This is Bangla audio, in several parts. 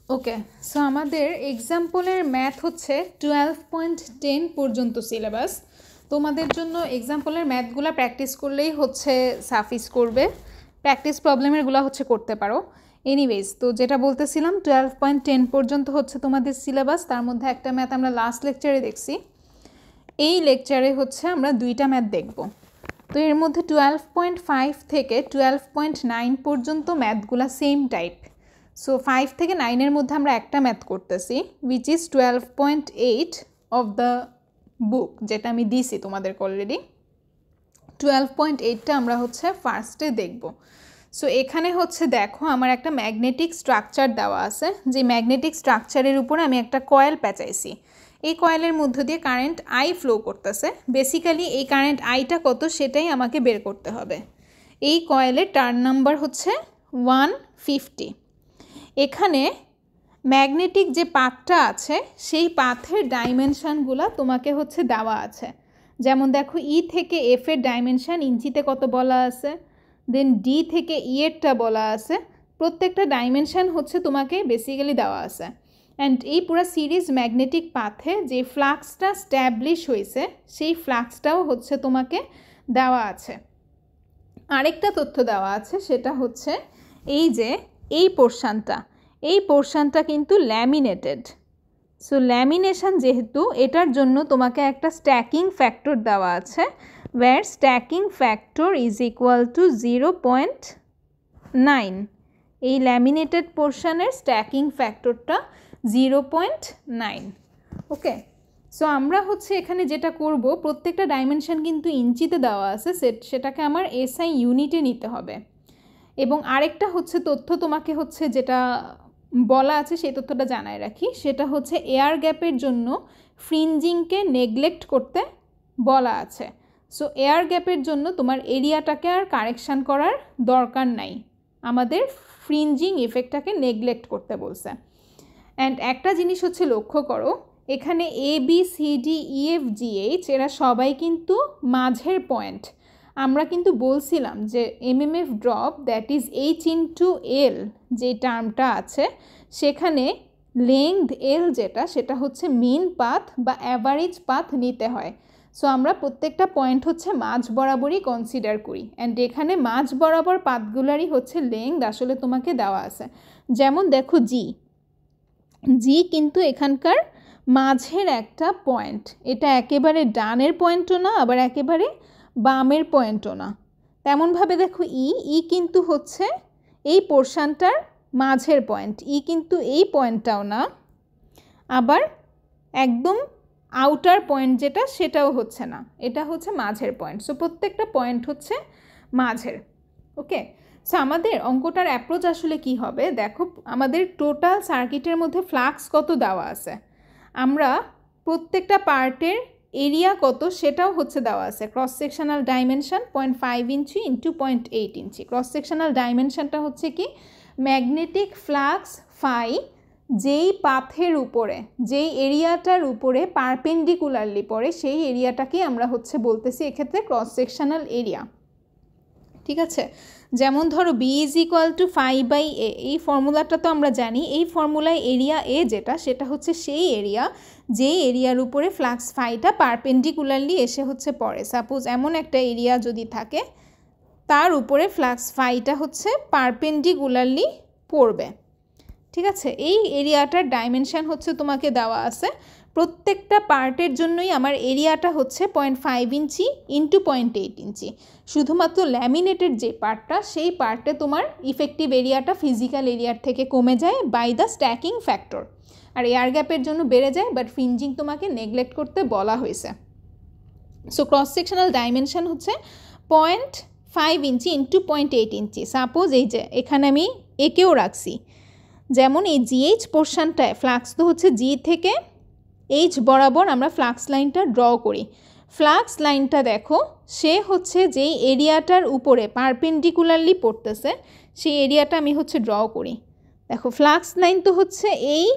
ওকে, সো আমাদের এক্সাম্পলের ম্যাথ হচ্ছে 12.10 পর্যন্ত সিলেবাস। তোমাদের জন্য এক্সাম্পলের ম্যাথগুলো প্র্যাকটিস করলেই হচ্ছে সাফিস করবে, প্র্যাকটিস প্রবলেমেরগুলো হচ্ছে করতে পারো। এনিওয়েজ, তো যেটা বলতেছিলাম 12.10 পর্যন্ত হচ্ছে তোমাদের সিলেবাস। তার মধ্যে একটা ম্যাথ আমরা লাস্ট লেকচারে দেখছি, এই লেকচারে হচ্ছে আমরা দুইটা ম্যাথ দেখব। তো এর মধ্যে 12.5 থেকে 12.9 পর্যন্ত ম্যাথগুলো সেম টাইপ। সো 5 থেকে 9-এর মধ্যে আমরা একটা ম্যাথ করতেছি, which is 12.8 of the book, যেটা আমি দিছি তোমাদেরকে অলরেডি। 12.8টা আমরা হচ্ছে ফার্স্টে দেখব। সো এখানে হচ্ছে দেখো আমার একটা ম্যাগনেটিক স্ট্রাকচার দেওয়া আছে, যে ম্যাগনেটিক স্ট্রাকচারের উপরে আমি একটা কয়েল পেঁচাইছি। এই কয়েলের মধ্য দিয়ে কারেন্ট আই ফ্লো করতেছে। বেসিক্যালি এই কারেন্ট আইটা কত সেটাই আমাকে বের করতে হবে। এই কয়েলের টার্ন নাম্বার হচ্ছে 150। এখানে ম্যাগনেটিক যে পাথটা আছে সেই পাথের ডাইমেনশানগুলো তোমাকে হচ্ছে দেওয়া আছে। যেমন দেখো ই থেকে এফ এর ডাইমেনশান ইঞ্চিতে কত বলা আছে, দেন ডি থেকে ই এরটা বলা আছে। প্রত্যেকটা ডাইমেনশান হচ্ছে তোমাকে বেসিক্যালি দেওয়া আছে। অ্যান্ড এই পুরো সিরিজ ম্যাগনেটিক পাথে যে ফ্লাক্সটা স্ট্যাবলিশ হয়েছে সেই ফ্লাক্সটাও হচ্ছে তোমাকে দেওয়া আছে। আরেকটা তথ্য দেওয়া আছে, সেটা হচ্ছে এই যে এই পোর্শনটা কিন্তু ল্যামিনেটেড। সো ল্যামিনেশন যেহেতু, এটার জন্য তোমাকে একটা স্ট্যাকিং ফ্যাক্টর দেওয়া আছে, where stacking factor is equal to 0.9। এই ল্যামিনেটেড পোর্শনের স্ট্যাকিং ফ্যাক্টরটা 0.9। ওকে, সো আমরা হচ্ছে এখানে যেটা করব, প্রত্যেকটা ডাইমেনশন কিন্তু ইঞ্চিতে দেওয়া আছে, সেটাকে আমার এসআই ইউনিটে নিতে হবে। এবং আরেকটা হচ্ছে তথ্য তোমাকে হচ্ছে যেটা বলা আছে সেই তথ্যটা জানায় রাখি, সেটা হচ্ছে এয়ার গ্যাপের জন্য ফ্রিঞ্জিংকে নেগলেক্ট করতে বলা আছে। সো এয়ার গ্যাপের জন্য তোমার এরিয়াটাকে আর কারেকশান করার দরকার নাই, আমাদের ফ্রিঞ্জিং ইফেক্টটাকে নেগলেক্ট করতে বলছে। অ্যান্ড একটা জিনিস হচ্ছে লক্ষ্য করো, এখানে A B C D E F G H এরা সবাই কিন্তু মাঝের পয়েন্ট। আমরা কিন্তু বলছিলাম যে MMF drop that is H into L যে টার্মটা আছে, সেখানে লেংথ এল যেটা, সেটা হচ্ছে মিন পাথ বা অ্যাভারেজ পাথ নিতে হয়। সো আমরা প্রত্যেকটা পয়েন্ট হচ্ছে মাঝ বরাবরই কনসিডার করি। অ্যান্ড এখানে মাঝ বরাবর পাথগুলারই হচ্ছে লেংথ আসলে তোমাকে দেওয়া আছে। যেমন দেখো জি কিন্তু এখানকার মাঝের একটা পয়েন্ট, এটা একেবারে ডানের পয়েন্টও না, আবার একেবারে বামের পয়েন্টও না। তেমনভাবে দেখো ই কিন্তু হচ্ছে এই পোর্শনটার মাঝের পয়েন্ট, কিন্তু এই পয়েন্টটাও না, আবার একদম আউটার পয়েন্ট যেটা সেটাও হচ্ছে না, এটা হচ্ছে মাঝের পয়েন্ট। সো প্রত্যেকটা পয়েন্ট হচ্ছে মাঝের। ওকে, সো আমাদের অঙ্কটার অ্যাপ্রোচ আসলে কি হবে, দেখো আমাদের টোটাল সার্কিটের মধ্যে ফ্লাক্স কত দেওয়া আছে, আমরা প্রত্যেকটা পার্টের এরিয়া কত সেটাও হচ্ছে দেওয়া আছে। Cross sectional dimension 0.5 inch into 0.8 ইঞ্চি। ক্রস সেকশনাল ডাইমেনশনটা হচ্ছে কি, ম্যাগনেটিক ফ্লাক্স ফাই যেই পাথের উপরে, যেই এরিয়াটার উপরে পারপেন্ডিকুলারলি পড়ে, সেই এরিয়াটাকে আমরা হচ্ছে বলতেছি এক্ষেত্রে ক্রস সেকশনাল এরিয়া। ঠিক আছে, যেমন ধরো B is equal to phi by A, এই ফর্মুলাটা তো আমরা জানি। এই ফর্মুলায় এরিয়া এ যেটা, সেটা হচ্ছে সেই এরিয়া যেই এরিয়ার উপরে ফ্লাক্স ফাইটা পারপেন্ডিকুলারলি এসে হচ্ছে পড়ে। সাপোজ এমন একটা এরিয়া যদি থাকে, তার উপরে ফ্লাক্স ফাইটা হচ্ছে পারপেন্ডিকুলারলি পড়বে। ঠিক আছে, এই এরিয়াটার ডাইমেনশন হচ্ছে তোমাকে দেওয়া আছে। প্রত্যেকটা পার্টের জন্যই আমার এরিয়াটা হচ্ছে 0.5 ইঞ্চি ইন্টু 0.8 ইঞ্চি। শুধুমাত্র ল্যামিনেটেড যে পার্টটা, সেই পার্টে তোমার ইফেক্টিভ এরিয়াটা ফিজিক্যাল এরিয়ার থেকে কমে যায় বাই দ্য স্ট্যাকিং ফ্যাক্টর, আর এয়ার গ্যাপের জন্য বেড়ে যায়, বাট ফ্রিঞ্জিং তোমাকে নেগলেক্ট করতে বলা হয়েছে। সো ক্রস সেকশনাল ডাইমেনশন হচ্ছে 0.5 ইঞ্চি ইন্টু 0.8 ইঞ্চি। সাপোজ এই যে এখানে আমি একেও রাখছি, যেমন এই জিএইচ পোর্শনটায় ফ্লাক্স তো হচ্ছে জি থেকে এইচ বরাবর আমরা ফ্লাক্স লাইনটা ড্র করি। ফ্লাক্স লাইনটা দেখো, সে হচ্ছে যেই এরিয়াটার উপরে পারপেন্ডিকুলারলি পড়তেছে, সেই এরিয়াটা আমি হচ্ছে ড্র করি। দেখো ফ্লাক্স লাইন তো হচ্ছে এই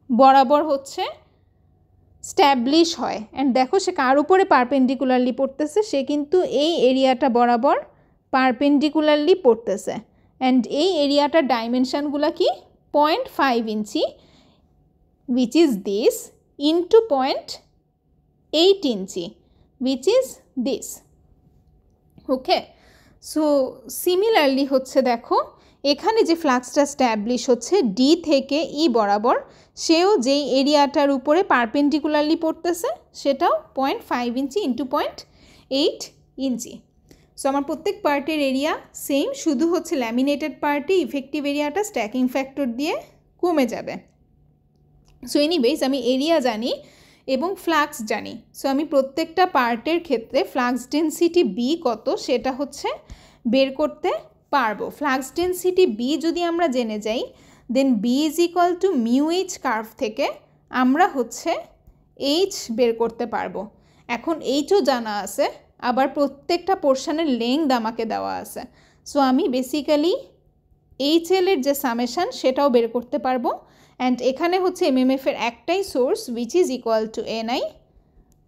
বরাবর হচ্ছে স্ট্যাবলিশ হয়, অ্যান্ড দেখো সে কার উপরে পারপেন্ডিকুলারলি পড়তেছে, সে কিন্তু এই এরিয়াটা বরাবর পারপেন্ডিকুলারলি পড়তেছে। অ্যান্ড এই এরিয়াটার ডাইমেনশানগুলো কি, 0.5 ইঞ্চি which is this into 0.8 inch which is this. Okay, so similarly হচ্ছে দেখো এখানে যে ফ্লাক্সটা স্ট্যাবলিশ হচ্ছে ডি থেকে ই বরাবর, সেও যেই এরিয়াটার উপরে পারপেন্ডিকুলারলি পড়তেছে সেটাও 0.5 ইঞ্চি ইন্টু 0.8 ইঞ্চি। সো আমার প্রত্যেক পার্টের এরিয়া সেম, শুধু হচ্ছে ল্যামিনেটেড পার্টে ইফেক্টিভ এরিয়াটা স্ট্যাকিং ফ্যাক্টর দিয়ে কমে যাবে। সো এনিওয়েজ আমি এরিয়া জানি এবং ফ্লাক্স জানি। সো আমি প্রত্যেকটা পার্টের ক্ষেত্রে ফ্লাক্স ডেনসিটি বি কত সেটা হচ্ছে বের করতে পারবো। ফ্লাক্স ডেনসিটি বি যদি আমরা জেনে যাই, then B is equal to mu H curve থেকে আমরা হচ্ছে এইচ বের করতে পারবো। এখন এইচও জানা আছে, আবার প্রত্যেকটা পোর্শনের লেংথ আমাকে দেওয়া আছে। সো আমি বেসিক্যালি এইচএল এর যে সামেশন সেটাও বের করতে পারবো। অ্যান্ড এখানে হচ্ছে এমএমএফ এর একটাই source which is equal two NI.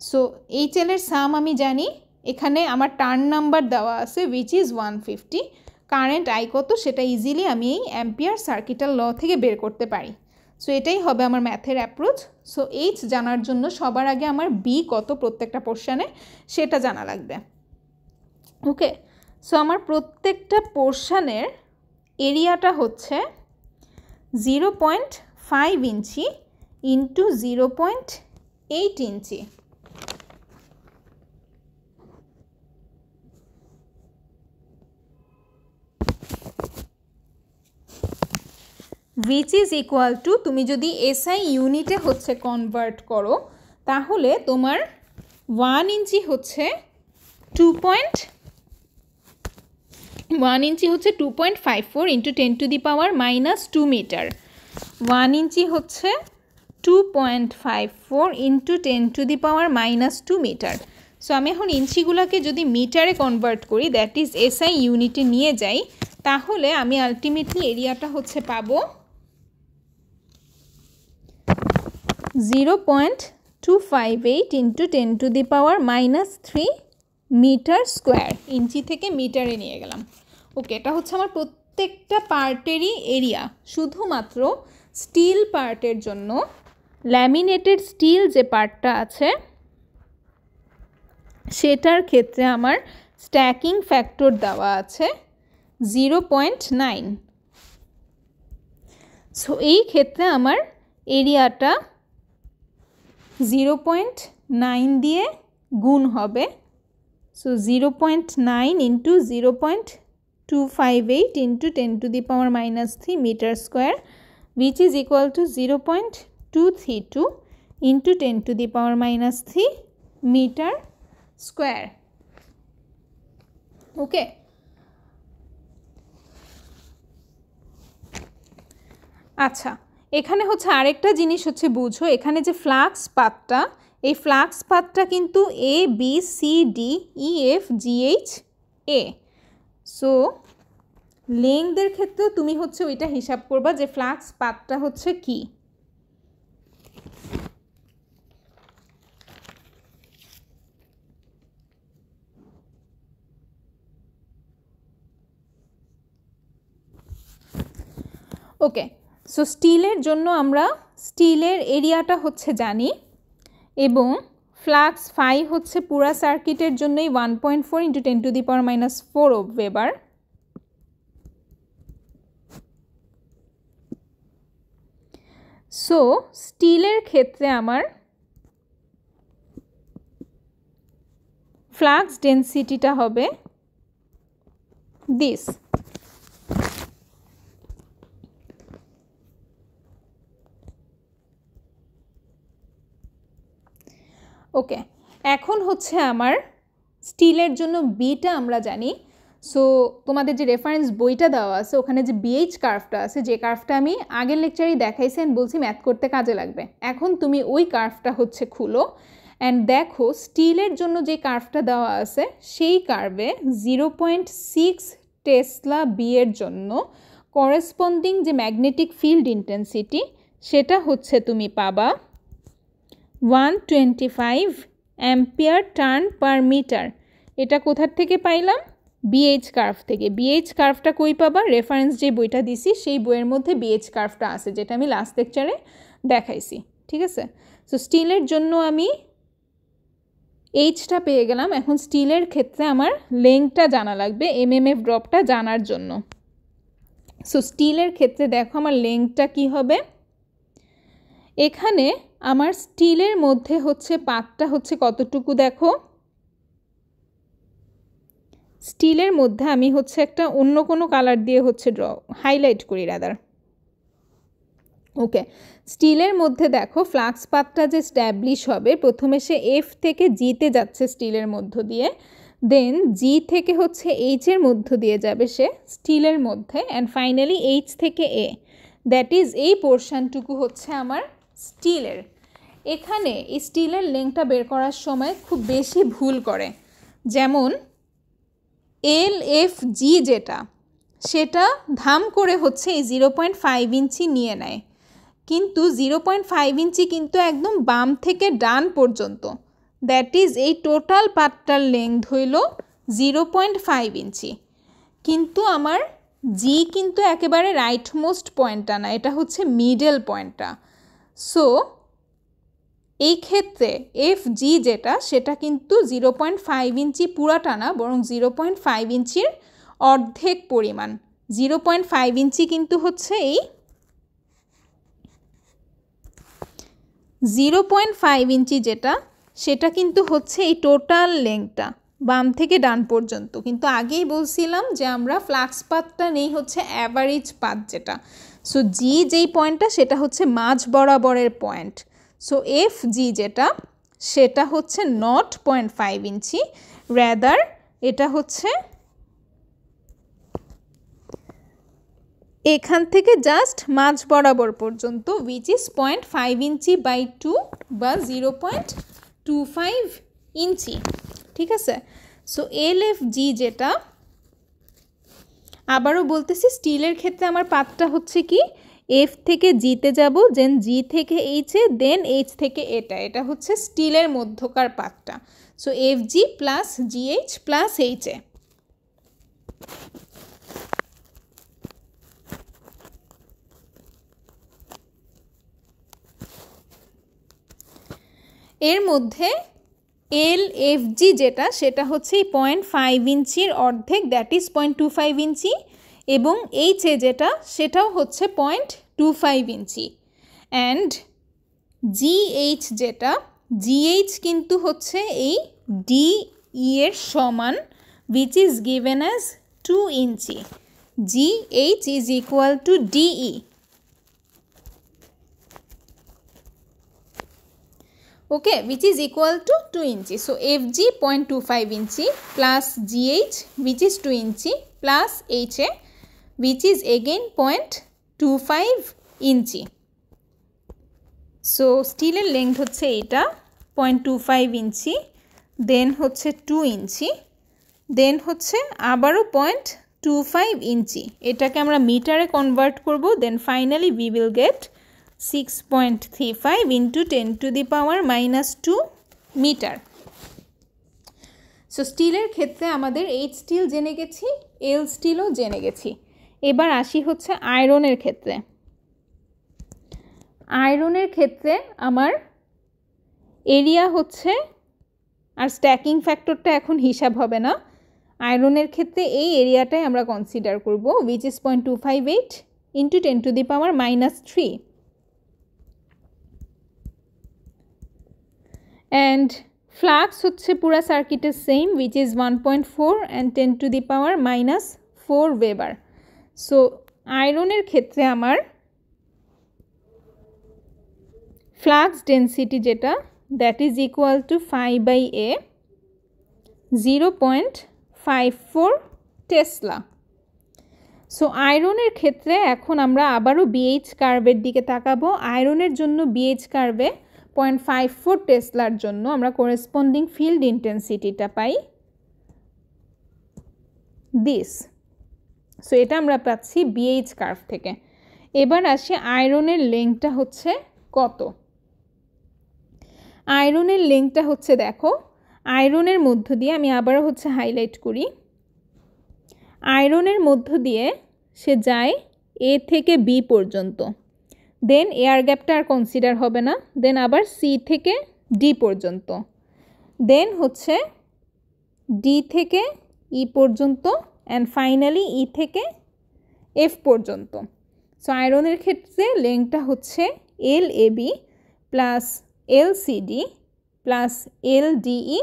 So HL এর সাম আমি জানি, এখানে আমার টার্ন নাম্বার দেওয়া আছে উইচ ইজ 150, কারেন্ট আই কত সেটা ইজিলি আমি এই অ্যাম্পিয়ার সার্কিটাল ল থেকে বের করতে পারি। সো এটাই হবে আমার ম্যাথের অ্যাপ্রোচ। সো এইচ জানার জন্য সবার আগে আমার বি কত প্রত্যেকটা পোর্শনে সেটা জানা লাগবে। ওকে, সো আমার প্রত্যেকটা পোর্শনের এরিয়াটা হচ্ছে 0.5 inch into 0.8 inch. which is equal to, তুমি যদি এসআই ইউনিটে হচ্ছে কনভার্ট করো তাহলে তোমার 1 ইঞ্চি হচ্ছে 1 ইঞ্চি হচ্ছে 2.54 into 10 to the power -2 metre. 1 inch হচ্ছে 2.54 into 10 to the power -2 metre. So আমি এখন ইঞ্চিগুলোকে যদি মিটারে কনভার্ট করি, দ্যাট ইজ এসআই ইউনিটে নিয়ে যাই, তাহলে আমি আলটিমেটলি এরিয়াটা হচ্ছে পাবো 0.258 into 10 to the power -3 metre square. Inch থেকে মিটারে নিয়ে গেলাম। ওকে, এটা হচ্ছে আমার প্রত্যেকটা পার্টেরই এরিয়া। শুধুমাত্র স্টিল পার্টের জন্য ল্যামিনেটেড স্টিল যে পার্টটা আছে সেটার ক্ষেত্রে আমার স্ট্যাকিং ফ্যাক্টর দেওয়া আছে 0.9। সো এই ক্ষেত্রে আমার এরিয়াটা 0.9 দিয়ে গুণ হবে। So 0.9 into 0.258 into 10 to the power -3 metre square which is equal to 0.232 into 10 to the power -3 metre square. Okay, আচ্ছা এখানে হচ্ছে আরেকটা জিনিস হচ্ছে বুঝো, এখানে যে ফ্লাক্স পাথটা, এই ফ্লাক্স পাথটা কিন্তু A B C D E F G H A. So লেংথের ক্ষেত্রেও তুমি হচ্ছে ওইটা হিসাব করবা যে ফ্লাক্স পাথটা হচ্ছে কি। ওকে, সো স্টিলের জন্য আমরা স্টিলের এরিয়াটা হচ্ছে জানি, এবং ফ্লাক্স ফাই হচ্ছে পুরা সার্কিটের জন্যই 1.4 into 10 to the power -4 weber. So স্টিলের ক্ষেত্রে আমার ফ্লাক্স ডেনসিটিটা হবে দিস। ওকে, এখন হচ্ছে আমার স্টিলের জন্য বিটা আমরা জানি। সো তোমাদের যে রেফারেন্স বইটা দেওয়া আছে ওখানে যে বিএইচ কার্ভটা আছে, যে কার্ভটা আমি আগের লেকচারেই দেখাইছি অ্যান্ড বলছি ম্যাথ করতে কাজে লাগবে, এখন তুমি ওই কার্ভটা হচ্ছে খুলো অ্যান্ড দেখো স্টিলের জন্য যে কার্ভটা দেওয়া আছে সেই কার্ভে 0.6 টেসলা বি এর জন্য করেসপন্ডিং যে ম্যাগনেটিক ফিল্ড ইন্টেন্সিটি সেটা হচ্ছে তুমি পাবা 125 অ্যাম্পিয়ার টার্ন পার মিটার। এটা কোথার থেকে পাইলাম? বিএইচ কার্ভ থেকে। বিএইচ কার্ভটা কই পাবা? রেফারেন্স যে বইটা দিছি সেই বইয়ের মধ্যে বিএইচ কার্ভটা আছে, যেটা আমি লাস্ট লেকচারে দেখাইছি, ঠিক আছে? সো স্টিলের জন্য আমি এইচটা পেয়ে গেলাম। এখন স্টিলের ক্ষেত্রে আমার লেংথটা জানা লাগবে এমএমএফ ড্রপটা জানার জন্য। সো স্টিলের ক্ষেত্রে দেখো আমার লেংথটা কি হবে। এখানে আমার স্টিলের মধ্যে হচ্ছে পাতটা হচ্ছে কতটুকু দেখো, স্টিলের মধ্যে আমি হচ্ছে একটা অন্য কোনো কালার দিয়ে হচ্ছে হাইলাইট করি রাদার। ওকে, স্টিলের মধ্যে দেখো ফ্লাক্স পাথটা যে স্ট্যাবলিশ হবে, প্রথমে সে এফ থেকে জিতে যাচ্ছে স্টিলের মধ্য দিয়ে, দেন জি থেকে হচ্ছে এইচের মধ্য দিয়ে যাবে সে স্টিলের মধ্যে, অ্যান্ড ফাইনালি এইচ থেকে এ, দ্যাট ইজ এই পোর্শনটুকু হচ্ছে আমার স্টিলের। এখানে এই স্টিলের লেংথটা বের করার সময় খুব বেশি ভুল করে, যেমন এল এফ জি যেটা, সেটা ধাম করে হচ্ছে এই 0.5 ইঞ্চি নিয়ে নেয়, কিন্তু 0.5 ইঞ্চি কিন্তু একদম বাম থেকে ডান পর্যন্ত, দ্যাট ইজ এই টোটাল পার্টটার লেংথ হইল 0.5 ইঞ্চি। কিন্তু আমার জি কিন্তু একেবারে রাইট মোস্ট পয়েন্টটা না, এটা হচ্ছে মিডল পয়েন্টটা। সো এই ক্ষেত্রে এফ জি যেটা, সেটা কিন্তু 0.5 ইঞ্চি পুরাটা না, বরং 0.5 ইঞ্চির অর্ধেক পরিমাণ। 0.5 ইঞ্চি কিন্তু হচ্ছে এই 0.5 ইঞ্চি যেটা, সেটা কিন্তু হচ্ছে এই টোটাল লেংথটা বাম থেকে ডান পর্যন্ত। কিন্তু আগেই বলছিলাম যে আমরা ফ্লাক্স পাথটা নেই হচ্ছে অ্যাভারেজ পাথ যেটা। সো জি যেই পয়েন্টটা সেটা হচ্ছে মাঝ বরাবরের পয়েন্ট। সো এফ জি যেটা, সেটা হচ্ছে 0.5 ইঞ্চি, রেদার এটা হচ্ছে এখান থেকে জাস্ট মাঝ বরাবর পর্যন্ত, উইচ ইজ 0.5 ইঞ্চি বাই 2 বা 0.25 ইঞ্চি, ঠিক আছে? সো এল এফ জি যেটা, আবারও বলতেছি স্টিলের ক্ষেত্রে আমার পাথটা হচ্ছে কি, এফ থেকে জিতে যাব, দেন জি থেকে এইচে, দেন এইচ থেকে এটা হচ্ছে স্টিলের মধ্যকার পাথটা। So F G plus GH plus এইচে। এর মধ্যে এল এফ জি যেটা, সেটা হচ্ছে 0.5 ইঞ্চির অর্ধেক, দ্যাট ইজ 0.25 ইঞ্চি, এবং এইচে যেটা, সেটাও হচ্ছে 0.25 ইঞ্চি। অ্যান্ড জিএইচ যেটা, জিএইচ কিন্তু হচ্ছে এই ডিই এর সমান, which is given as 2 inch. GH is equal to DE. okay, which is equal to 2 inchi. So FG 0.25 inchi plus GH which is 2 inchi plus HA which is again 0.25 inchi. So steel length হচ্ছে এটা 0.25 inchi, then হচ্ছে 2 inchi, then হচ্ছে আবারও 0.25 inchi, এটাকে আমরা মিটারে কনভার্ট করব, then finally we will get 6.35 into 10 to the power minus 2 metre. So স্টিলের ক্ষেত্রে আমাদের এইচ স্টিল জেনে গেছি, এল স্টিলও জেনে গেছি। এবার আসি হচ্ছে আয়রনের ক্ষেত্রে। আয়রনের ক্ষেত্রে আমার এরিয়া হচ্ছে, আর স্ট্যাকিং ফ্যাক্টরটা এখন হিসাব হবে না, আয়রনের ক্ষেত্রে এই এরিয়াটাই আমরা কনসিডার করব, which is 0.258 into 10 to the power minus 3. And flux হচ্ছে পুরা সার্কিটের same, which is 1.4 and 10 to the power minus 4 Weber. So আয়রনের ক্ষেত্রে আমার flux density যেটা, that is equal to phi by A 0.54 Tesla. So আয়রনের ক্ষেত্রে এখন আমরা আবারও বিএইচ কার্ভের দিকে তাকাবো। আয়রনের জন্য বিএইচ কার্ভে 0.54 টেসলার জন্য আমরা করেসপন্ডিং ফিল্ড ইন্টেন্সিটিটা পাই দিস। সো এটা আমরা পাচ্ছি বিএইচ কার্ভ থেকে। এবার আসি আয়রনের লেংথটা হচ্ছে কত। আয়রনের লেংথটা হচ্ছে, দেখো আয়রনের মধ্য দিয়ে আমি আবারও হচ্ছে হাইলাইট করি, আয়রনের মধ্য দিয়ে সে যায় এ থেকে বি পর্যন্ত, দেন এয়ার গ্যাপটা আর কনসিডার হবে না, দেন আবার সি থেকে ডি পর্যন্ত, দেন হচ্ছে ডি থেকে ই পর্যন্ত, অ্যান্ড ফাইনালি ই থেকে এফ পর্যন্ত। সো আয়রনের ক্ষেত্রে লেংথটা হচ্ছে L A B plus L C D plus L DE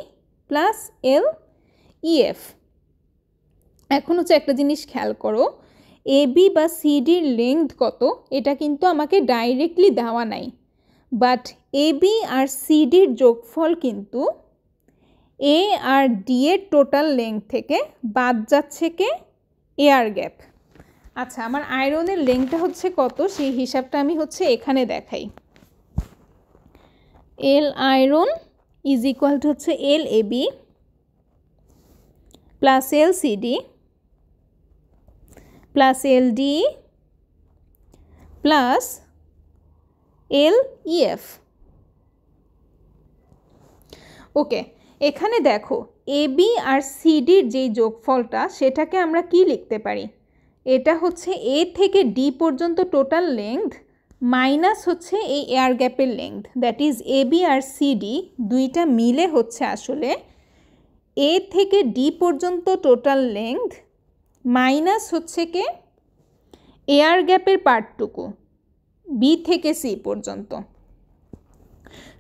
plus L EF. এখন হচ্ছে একটা জিনিস খেয়াল করো, এ বি বা সিডির লেংথ কত এটা কিন্তু আমাকে ডাইরেক্টলি দেওয়া নাই, বাট এ বি আর সিডির যোগফল কিন্তু এ আর ডি এর টোটাল লেংথ থেকে বাদ যাচ্ছে কে এয়ার গ্যাপ। আচ্ছা, আমার আয়রনের লেংথটা হচ্ছে কত সেই হিসাবটা আমি হচ্ছে এখানে দেখাই। L iron is equal to হচ্ছে L A B plus L C D plus L D plus L EF. Okay, এখানে দেখো এ বি আর সিডির যেই যোগফলটা সেটাকে আমরা কি লিখতে পারি, এটা হচ্ছে এ থেকে ডি পর্যন্ত টোটাল লেংথ মাইনাস হচ্ছে এই এয়ার গ্যাপের length, that is A B আর সিডি দুইটা মিলে হচ্ছে আসলে এ থেকে ডি পর্যন্ত টোটাল লেংথ মাইনাস হচ্ছে কে এয়ার গ্যাপের পার্টটুকু বি থেকে সি পর্যন্ত।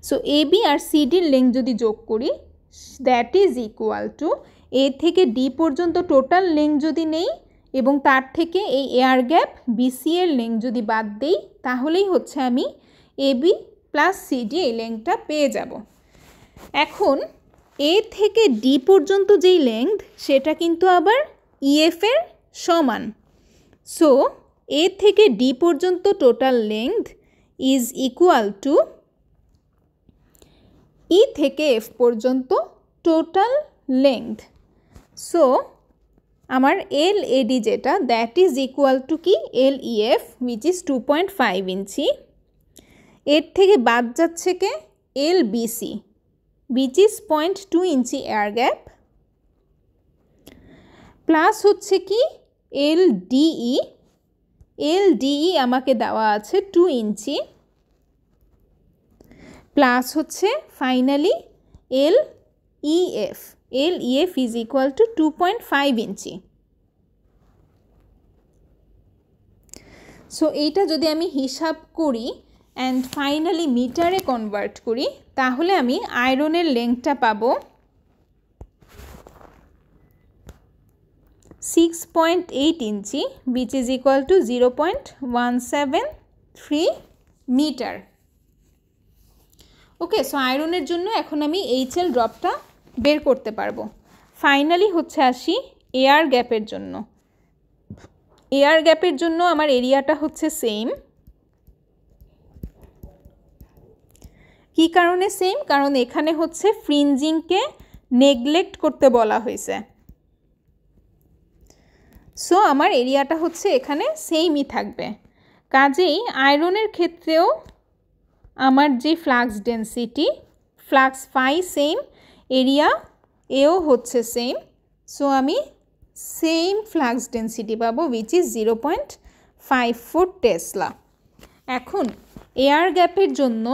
সো এ বি আর সিডির লেংথ যদি যোগ করি দ্যাট ইজ ইকুয়াল টু এ থেকে ডি পর্যন্ত টোটাল লেংথ যদি নেই এবং তার থেকে এই এয়ার গ্যাপ বিসি এর লেংথ যদি বাদ দেই তাহলেই হচ্ছে আমি এ বি প্লাস সিডি এই লেংথটা পেয়ে যাব। এখন এ থেকে ডি পর্যন্ত যেই লেংথ সেটা কিন্তু আবার ইএফ এর সমান। সো এ থেকে ডি পর্যন্ত total length is equal to E থেকে এফ পর্যন্ত টোটাল লেংথ। সো আমার এল এডি যেটা দ্যাট ইজ ইকুয়াল টু কি L EF which is 2.5 inch, এর থেকে বাদ যাচ্ছে কে L BC which is 0.2 inch air gap, plus হচ্ছে কি এল ডিই, এল ডিই আমাকে দেওয়া আছে 2 ইঞ্চি, প্লাস হচ্ছে finally L EF, L EF is equal two 2.5 inch. So এইটা যদি আমি হিসাব করি অ্যান্ড ফাইনালি মিটারে কনভার্ট করি তাহলে আমি আয়রনের লেংথটা পাবো 6.8 inch which is equal to 0.173 metre. Okay, so আয়রনের জন্য এখন আমি এইচএল ড্রপটা বের করতে পারবো। ফাইনালি হচ্ছে আসি এয়ার গ্যাপের জন্য। এয়ার গ্যাপের জন্য আমার এরিয়াটা হচ্ছে সেম। কি কারণে সেম? কারণ এখানে হচ্ছে ফ্রিঞ্জিংকে নেগলেক্ট করতে বলা হয়েছে। সো আমার এরিয়াটা হচ্ছে এখানে সেমই থাকবে। কাজেই আয়রনের ক্ষেত্রেও আমার যে flux density flux phi same, area এও হচ্ছে সেম। সো আমি সেম ফ্লাক্স ডেন্সিটি পাবো উইচ ইজ 0.54 টেসলা। এখন এয়ার গ্যাপের জন্য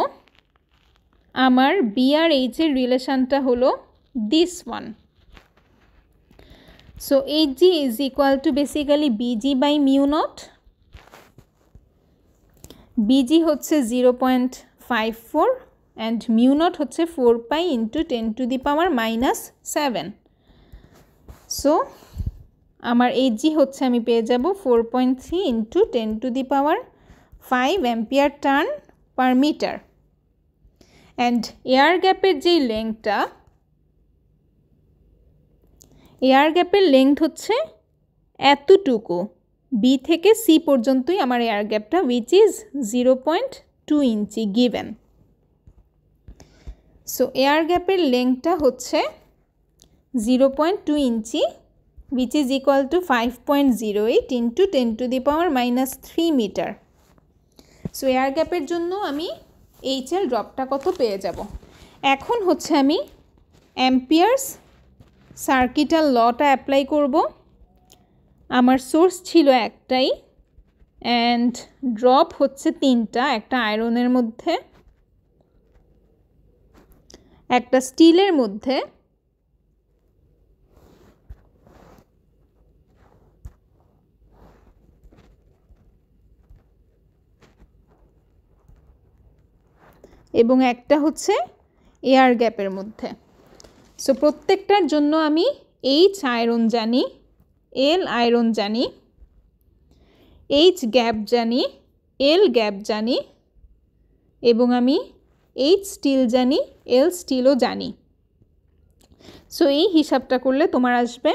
আমার বি আর এইচ এর রিলেশনটা হলো this one. So HG is equal to basically BG by mu naught. BG হচ্ছে 0.54 and mu naught হচ্ছে 4 pi into 10 to the power minus 7. So আমার HG হচ্ছে আমি পেয়ে যাব 4.3 into 10 to the power 5 ampere turn per meter. And air gap এর যেই লেংথটা, এয়ার গ্যাপের লেংথ হচ্ছে এতটুকু, বি থেকে সি পর্যন্তই আমার এয়ার গ্যাপটা which is 0.2 inch given. So air গ্যাপের লেংথটা হচ্ছে 0.2 inch which is equal to 5.08 into 10 to the power minus 3 metre. So air গ্যাপের জন্য আমি এইচএল ড্রপটা কত পেয়ে যাব। এখন হচ্ছে আমি অ্যাম্পিয়ার্স সার্কিটাল লটা অ্যাপ্লাই করব। আমার সোর্স ছিল একটাই অ্যান্ড ড্রপ হচ্ছে 3টা, একটা আয়রনের মধ্যে, একটা স্টিলের মধ্যে, এবং একটা হচ্ছে এয়ার গ্যাপের মধ্যে। সো প্রত্যেকটার জন্য আমি এইচ আয়রন জানি, এল আয়রন জানি, এইচ গ্যাপ জানি, এল গ্যাপ জানি, এবং আমি এইচ স্টিল জানি, এল স্টিলও জানি। সো এই হিসাবটা করলে তোমার আসবে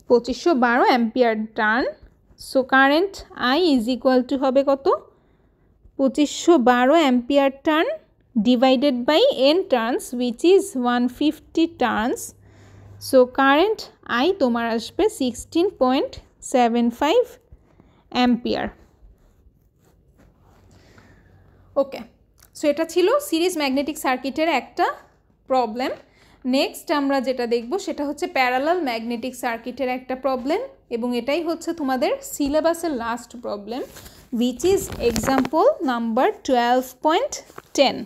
2512 ampere turn. So current I is equal two হবে কত? 2512 ampere turn divided by n turns which is 150 turns. So current I তোমার আসবে 16.75 অ্যাম্পিয়ার। ওকে, সো এটা ছিল সিরিজ ম্যাগনেটিক সার্কিটের একটা প্রবলেম। নেক্সট আমরা যেটা দেখব সেটা হচ্ছে প্যারালাল ম্যাগনেটিক সার্কিটের একটা প্রবলেম, এবং এটাই হচ্ছে তোমাদের সিলেবাসের last problem, which is example number 12.10.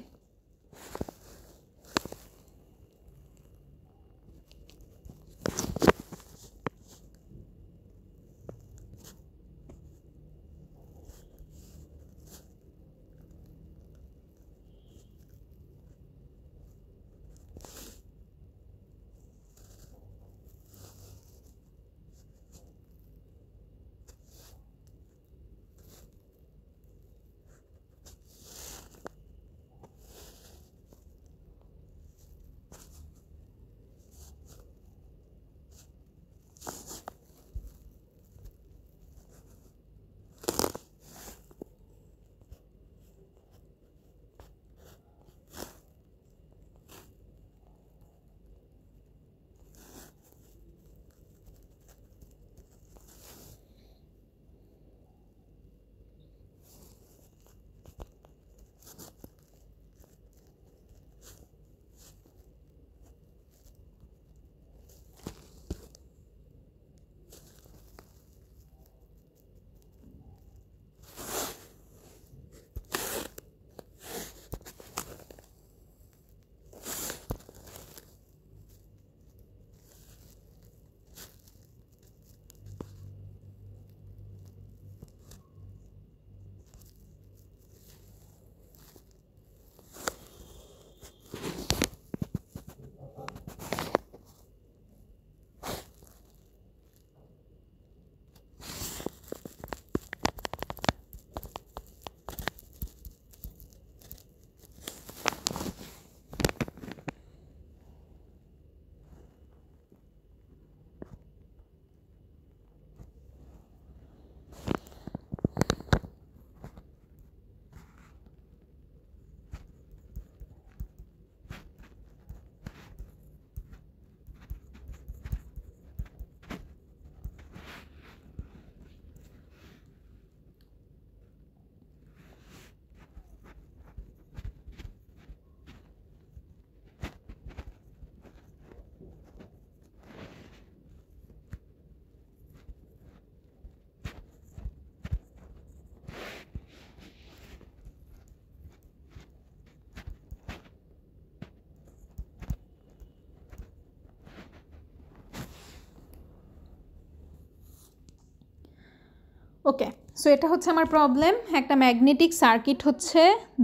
Okay, so এটা হচ্ছে আমার প্রবলেম। একটা ম্যাগনেটিক সার্কিট হচ্ছে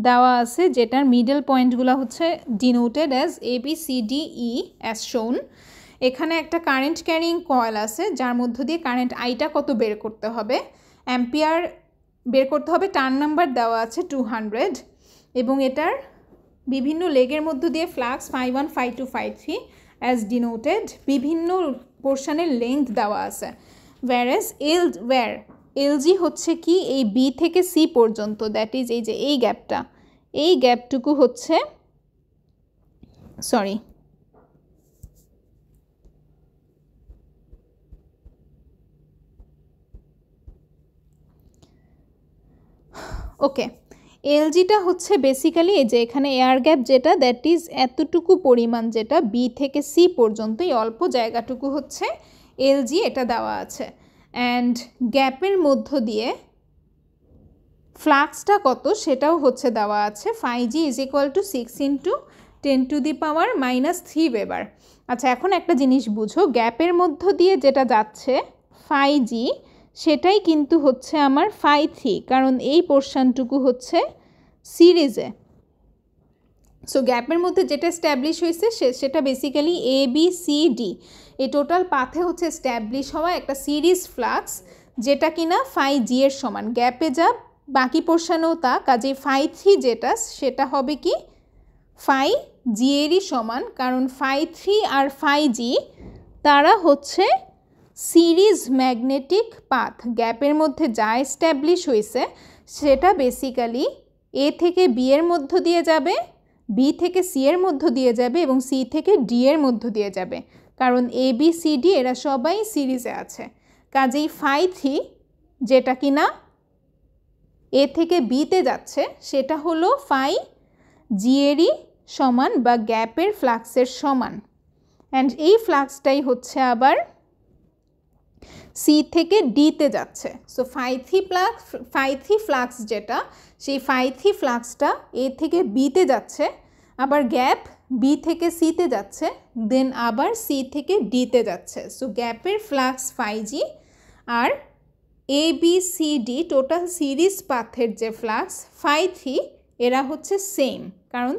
দেওয়া আছে, যেটার মিডল পয়েন্টগুলো হচ্ছে ডিনোটেড অ্যাজ ABCDE অ্যাজ শোন। এখানে একটা কারেন্ট ক্যারিং কয়েল আছে, যার মধ্য দিয়ে কারেন্ট আইটা কত বের করতে হবে, অ্যাম্পিয়ার বের করতে হবে, টার্ন নাম্বার দেওয়া আছে 200, এবং এটার বিভিন্ন লেগের মধ্য দিয়ে ফ্লাক্স ∅1 ∅2 ∅3 অ্যাজ ডিনোটেড, বিভিন্ন পোর্শনের লেন্থ দেওয়া আছে। whereas LG হচ্ছে কি এই বি থেকে সি পর্যন্ত, দ্যাট ইজ এই যে এই গ্যাপটা, এই গ্যাপটুকু হচ্ছে সরি ওকে, এলজিটা হচ্ছে বেসিক্যালি এই যে এখানে এয়ার গ্যাপ যেটা, দ্যাট ইজ এতটুকু পরিমাণ, যেটা বি থেকে সি পর্যন্ত এই অল্প জায়গাটুকু হচ্ছে LG এটা দেওয়া আছে। অ্যান্ড গ্যাপের মধ্য দিয়ে ফ্লাক্সটা কত সেটাও হচ্ছে দেওয়া আছে, phi g is equal to 6 into 10 to the power minus 3 weber. আচ্ছা, এখন একটা জিনিস বুঝো, গ্যাপের মধ্য দিয়ে যেটা যাচ্ছে phi g সেটাই কিন্তু হচ্ছে আমার phi 3, কারণ এই পোর্শনটুকু হচ্ছে সিরিজে। সো গ্যাপের মধ্যে যেটা এস্ট্যাবলিশ হয়েছে সেটা বেসিক্যালি ABCD এই টোটাল পাথে হচ্ছে এস্ট্যাবলিশ হওয়া একটা সিরিজ ফ্লাক্স, যেটা কিনা phi g এর সমান। গ্যাপে যা বাকি পোর্শনেও তা, কাজে phi 3 যেটা সেটা হবে কি phi g এরই সমান, কারণ phi 3 আর phi g তারা হচ্ছে সিরিজ ম্যাগনেটিক পাথ। গ্যাপের মধ্যে যা এস্ট্যাবলিশ হয়েছে সেটা বেসিক্যালি A থেকে B এর মধ্য দিয়ে যাবে, B থেকে C এর মধ্য দিয়ে যাবে এবং C থেকে D এর মধ্য দিয়ে যাবে, কারণ ABCD এরা সবাই সিরিজে আছে। কাজেই phi 3 যেটা কিনা A থেকে B তে যাচ্ছে সেটা হলো phi g এরই সমান বা গ্যাপের ফ্লাক্সের সমান। অ্যান্ড এই ফ্লাক্সটাই হচ্ছে আবার C থেকে D তে যাচ্ছে। সো phi 3 ফ্লাক্স যেটা, সেই phi 3 ফ্লাক্সটা A থেকে B তে যাচ্ছে, আবার গ্যাপ B থেকে C তে যাচ্ছে, দেন আবার C থেকে D তে যাচ্ছে। সো গ্যাপের ফ্লাক্স phi g আর ABCD টোটাল সিরিজ পাথের যে ফ্লাক্স phi 3 এরা হচ্ছে সেম, কারণ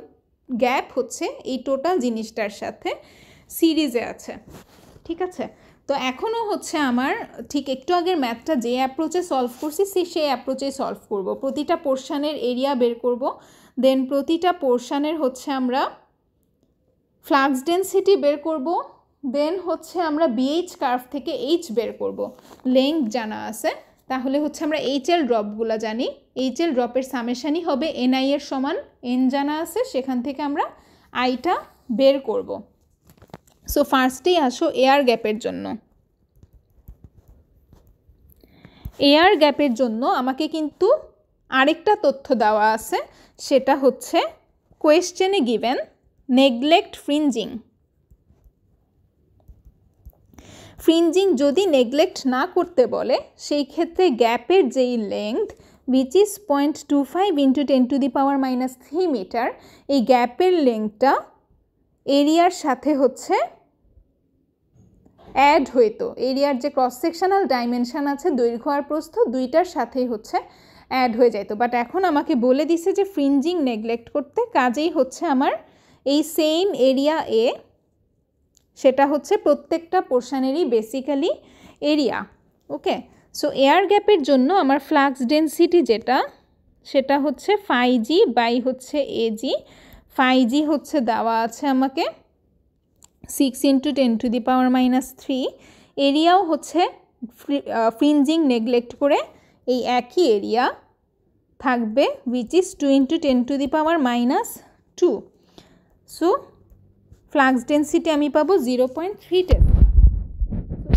গ্যাপ হচ্ছে এই টোটাল জিনিসটার সাথে সিরিজে আছে। ঠিক আছে, তো এখনও হচ্ছে আমার ঠিক একটু আগের ম্যাথটা যে অ্যাপ্রোচে সলভ করছি সেই অ্যাপ্রোচেই সলভ করব। প্রতিটা পোর্শানের এরিয়া বের করব, দেন প্রতিটা পোর্শানের হচ্ছে আমরা ফ্লাক্স ডেন্সিটি বের করব, দেন হচ্ছে আমরা BH কার্ভ থেকে H বের করব। লেংথ জানা আছে, তাহলে হচ্ছে আমরা HL ড্রপগুলো জানি, HL ড্রপের সামেশানই হবে NI এর সমান, N জানা আছে, সেখান থেকে আমরা আইটা বের করব। সো ফার্স্টেই আসো এয়ার গ্যাপের জন্য। এয়ার গ্যাপের জন্য আমাকে কিন্তু আরেকটা তথ্য দেওয়া আছে, সেটা হচ্ছে কোয়েশ্চেনে গিভেন নেগলেক্ট ফ্রিঞ্জিং। ফ্রিঞ্জিং যদি নেগলেক্ট না করতে বলে সেই ক্ষেত্রে গ্যাপের যেই length which is 0.25 into 10 to the power minus 3 metre, এই গ্যাপের লেংথটা এরিয়ার সাথে হচ্ছে অ্যাড হইতো। এরিয়ার যে ক্রস সেকশনাল ডাইমেনশন আছে দৈর্ঘ্য আর প্রস্থ দুইটার সাথেই হচ্ছে অ্যাড হয়ে যেত, বাট এখন আমাকে বলে দিছে যে ফ্রিঞ্জিং নেগলেক্ট করতে, কাজেই হচ্ছে আমার এই সেম এরিয়া এ সেটা হচ্ছে প্রত্যেকটা পোর্শনেরই বেসিক্যালি এরিয়া। ওকে, সো এয়ার গ্যাপের জন্য আমার ফ্লাক্স ডেন্সিটি যেটা সেটা হচ্ছে phi g বাই হচ্ছে AG। phi g হচ্ছে দেওয়া আছে আমাকে 6 into 10 to the power minus 3। এরিয়াও হচ্ছে ফ্রিঞ্জিং নেগলেক্ট করে এই একই এরিয়া থাকবে which is 2 into 10 to the power minus 2। So flux density আমি পাবো 0.310।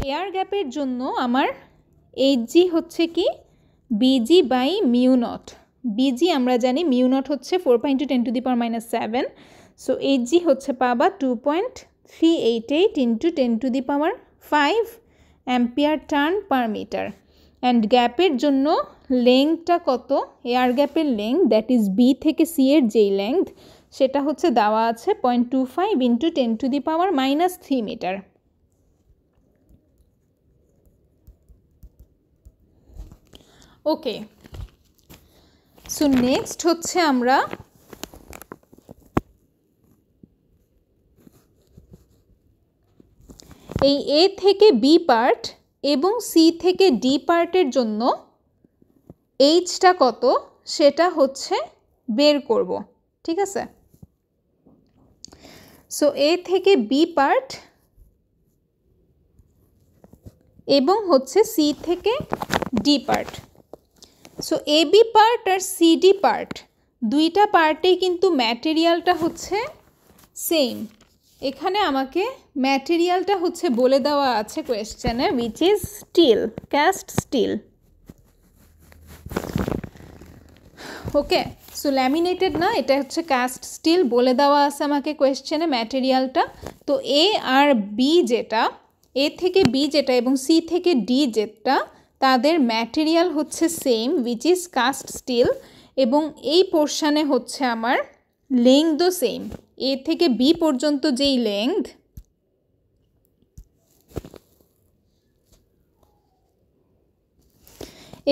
এয়ার গ্যাপের জন্য আমার HG হচ্ছে কি BG by mu naught. BG আমরা জানি মিউ নট হচ্ছে 4.10 to the power minus 7। So HG হচ্ছে পাবা 2.388 into 10 to the power 5 ampere turn per metre. And গ্যাপের জন্য লেংথটা কত, এয়ার গ্যাপের লেংথ দ্যাট ইজ B থেকে C এর যেই লেংথ সেটা হচ্ছে দেওয়া আছে 0.25 into 10 to the power minus 3 metre. Okay, so next হচ্ছে আমরা এই A থেকে B পার্ট এবং C থেকে D পার্টের জন্য Hটা কত সেটা হচ্ছে বের করব। ঠিক আছে, সো A থেকে B পার্ট এবং হচ্ছে C থেকে D part. So AB part আর CD পার্ট দুইটা পার্টেই কিন্তু ম্যাটেরিয়ালটা হচ্ছে সেম। এখানে আমাকে ম্যাটেরিয়ালটা হচ্ছে বলে দেওয়া আছে কোয়েশ্চেনে which is steel, cast steel. Okay, so laminated না, এটা হচ্ছে কাস্ট স্টিল বলে দেওয়া আছে আমাকে কোয়েশ্চেনে ম্যাটেরিয়ালটা। তো A আর B যেটা এ থেকে বি যেটা এবং সি থেকে ডি যেটা তাদের ম্যাটেরিয়াল হচ্ছে same which is cast steel এবং এই পোর্শানে হচ্ছে আমার লেংথও সেম। এ থেকে বি পর্যন্ত যেই লেংথ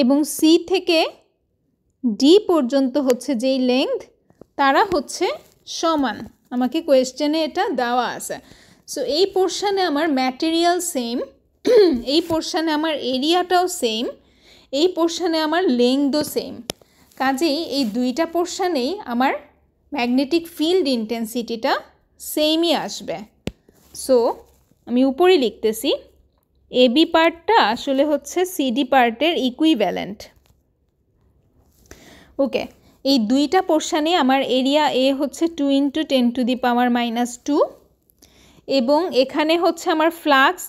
এবং সি থেকে ডি পর্যন্ত হচ্ছে যেই লেংথ তারা হচ্ছে সমান। আমাকে কোয়েশ্চেনে এটা দেওয়া আছে। সো এই পোর্শানে আমার ম্যাটেরিয়াল সেম, এই পোর্শানে আমার এরিয়াটাও সেম, এই পোর্শানে আমার লেংথও সেম। কাজেই এই দুইটা পোর্শানেই আমার ম্যাগনেটিক ফিল্ড ইন্টেন্সিটিটা সেমই আসবে। সো আমি উপরে লিখতেছি এবি পার্টটা আসলে হচ্ছে সিডি পার্টের ইকুইভ্যালেন্ট। ওকে, এই দুইটা পোর্শানে আমার এরিয়া এ হচ্ছে 2 × 10⁻², এবং এখানে হচ্ছে আমার ফ্লাক্স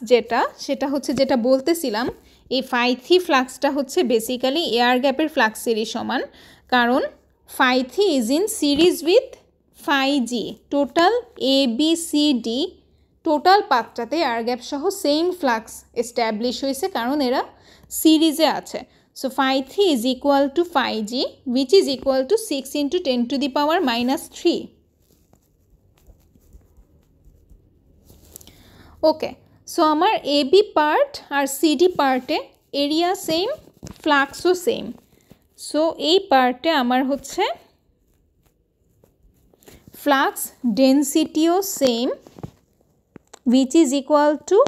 সেটা হচ্ছে যেটা বলতেছিলাম, এই φ3 ফ্লাক্সটা হচ্ছে বেসিক্যালি এয়ার গ্যাপের ফ্লাক্সেরই সমান, কারণ φ3 is in series with φg। Total ABCD total পাথটাতে এয়ার গ্যাপ সহ সেম ফ্লাক্স এস্টাবলিশ হয়েছে কারণ এরা সিরিজে আছে। So φ3 is equal to φg which is equal to 6 × 10⁻³ okay. So আমার এবি পার্ট আর সিডি পার্টে এরিয়া সেম, ফ্লাক্সও সেম। সো এই পার্টে আমার হচ্ছে ফ্লাক্স ডেন্সিটিও same which is equal to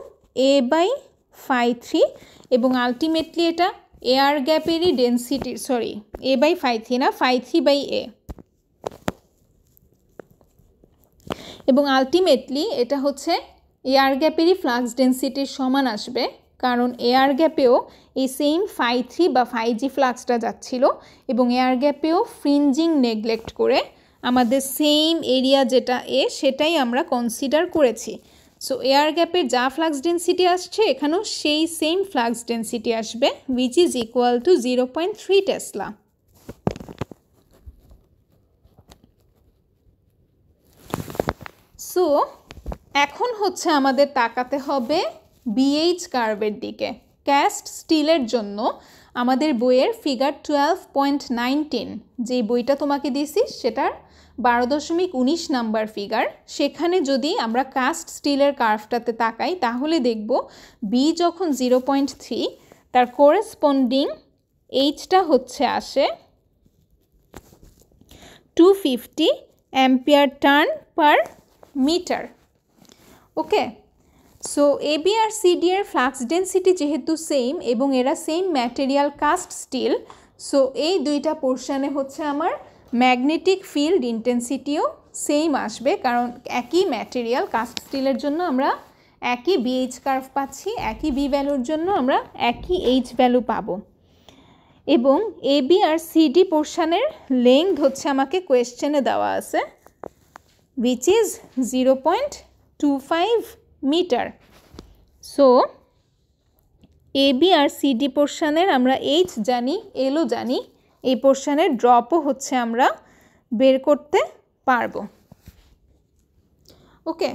A/φ3 এবং আলটিমেটলি এটা এয়ার গ্যাপেরই ডেন্সিটি, সরি A/φ3 না, φ3/A, এবং আলটিমেটলি এটা হচ্ছে এয়ার গ্যাপেরই ফ্লাক্স ডেন্সিটির সমান আসবে, কারণ এয়ার গ্যাপেও এই সেম φ3 বা φg ফ্লাক্সটা যাচ্ছিল এবং এয়ার গ্যাপেও ফ্রিঞ্জিং নেগলেক্ট করে আমাদের সেম এরিয়া যেটা এ সেটাই আমরা কনসিডার করেছি। সো এয়ার গ্যাপের যা ফ্লাক্স ডেন্সিটি আসছে এখানেও সেই সেম ফ্লাক্স ডেন্সিটি আসবে which is equal two 0.3 Tesla. So এখন হচ্ছে আমাদের তাকাতে হবে বিএইচ কার্ভের দিকে। ক্যাস্ট স্টিলের জন্য আমাদের বইয়ের ফিগার 12.19 যে বইটা তোমাকে দিয়েছি সেটার 12.19 নাম্বার ফিগার, সেখানে যদি আমরা কাস্ট স্টিলের কার্ভটাতে তাকাই তাহলে দেখব বি যখন 0.3 তার কোরেসপন্ডিং এইচটা হচ্ছে আসে 250 ampere turn per metre. Okay, so AB আর সিডি এর ফ্লাক্স ডেন্সিটি যেহেতু সেম এবং এরা same material cast steel, so এই দুইটা পোর্শনে হচ্ছে আমার ম্যাগনেটিক ফিল্ড ইন্টেন্সিটিও সেম আসবে, কারণ একই ম্যাটেরিয়াল কাস্ট স্টিলের জন্য আমরা একই বিএইচ কার্ভ পাচ্ছি, একই বি ভ্যালুর জন্য আমরা একই এইচ ভ্যালু পাবো। এবং এবি আর সিডি পোর্শনের লেংথ হচ্ছে আমাকে কোয়েশ্চেনে দেওয়া আছে which is 0.25 metre. So AB আর সিডি পোর্শনের আমরা এইচ জানি, এলও জানি, এই পোর্শনের ড্রপও হচ্ছে আমরা বের করতে পারবো। ওকে,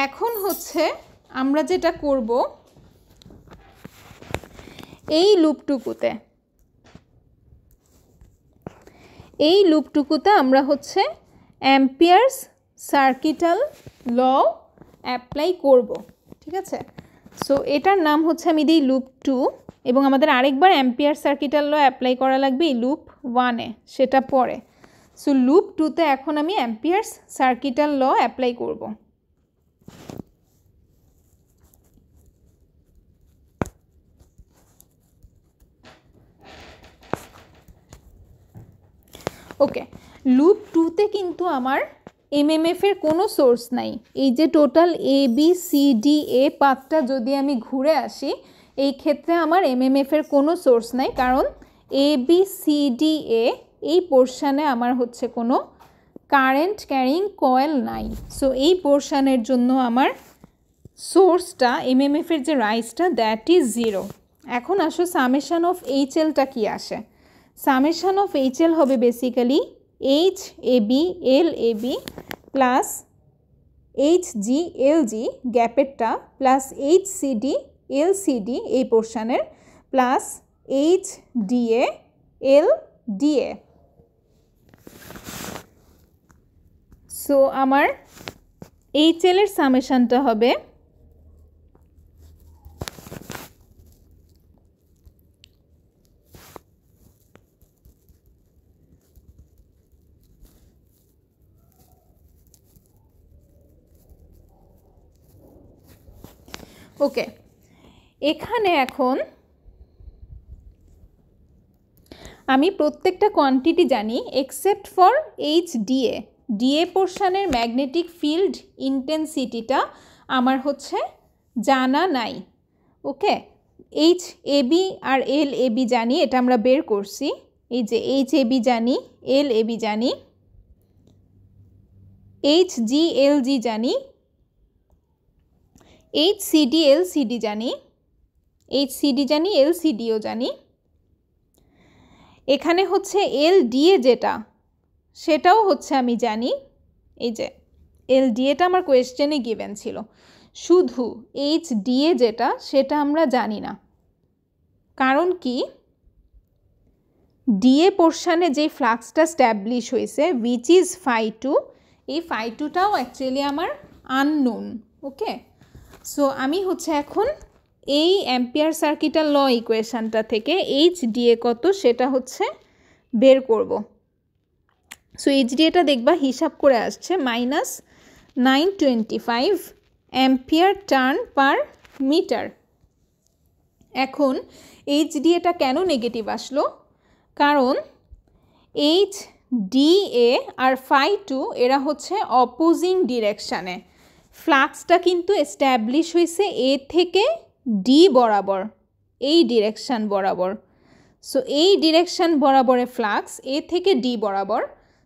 এখন হচ্ছে আমরা যেটা করব এই লুপটুকুতে আমরা হচ্ছে অ্যাম্পিয়ার্স সার্কিটাল ল অ্যাপ্লাই করব, ঠিক আছে। সো এটার নাম হচ্ছে আমি দিই লুপ 2 এবং আমাদের আরেকবার অ্যাম্পিয়ার সার্কিটাল ল অ্যাপ্লাই করা লাগবে এই লুপ 1-এ, সেটা পরে। সো লুপ 2-তে এখন আমি অ্যাম্পিয়ার্স সার্কিটাল ল অ্যাপ্লাই করব। ওকে, লুপ 2-তে কিন্তু আমার এমএমএফ এর কোনো সোর্স নাই। এই যে টোটাল ABCDA পাথটা যদি আমি ঘুরে আসি এই ক্ষেত্রে আমার এমএমএফ এর কোনো সোর্স নাই, কারণ ABCDA এই পোর্শনে আমার হচ্ছে কোনো কারেন্ট ক্যারিং কয়েল নাই। সো এই পোর্শনের জন্য আমার সোর্সটা এমএমএফ এর যে রাইজটা দ্যাট ইজ 0। এখন আসো সামেশন অফ এইচএলটা কি আসে। সামেশন অফ এইচএল হবে basically H AB L AB plus HG LG গ্যাপেরটা প্লাস HCD LCD এই পোর্শনের প্লাস HDA LDA। সো আমার HL এর সামেশনটা হবে ওকে। এখানে এখন আমি প্রত্যেকটা কোয়ান্টিটি জানি এক্সেপ্ট ফর HDA। ডিএ পোর্শনের ম্যাগনেটিক ফিল্ড ইন্টেন্সিটিটা আমার হচ্ছে জানা নাই। ওকে, HAB আর LAB জানি, এটা আমরা বের করছি। এই যে HAB জানি, LAB জানি, HG LG জানি, HCD LCD জানি, HCD জানি, LCDও জানি। এখানে হচ্ছে LDA যেটা সেটাও হচ্ছে আমি জানি। এই যে LDAটা আমার কোয়েশ্চেনে গিভেন ছিল, শুধু HDA যেটা সেটা আমরা জানি না। কারণ কি, ডিএ পোর্শনে যে ফ্লাক্সটা স্ট্যাবলিশ হয়েছে উইচ ইজ φ2, এই φ2টাও অ্যাকচুয়ালি আমার আননোন। ওকে, সো আমি হচ্ছে এখন এই অ্যাম্পিয়ার সার্কিটাল ল ইকুয়েশনটা থেকে HDA কত সেটা হচ্ছে বের করব। সো HDAটা দেখবা হিসাব করে আসছে -925 অ্যাম্পিয়ার টার্ন পার মিটার। এখন HDAটা কেন নেগেটিভ আসলো? কারণ HDA আর φ2 এরা হচ্ছে অপোজিং ডিরেকশানে। ফ্লাক্সটা কিন্তু এস্ট্যাবলিশ হয়েছে এ থেকে ডি বরাবর, এই ডিরেকশান বরাবর। সো এই ডিরেকশান বরাবরে ফ্লাক্স এ থেকে ডি বরাবর।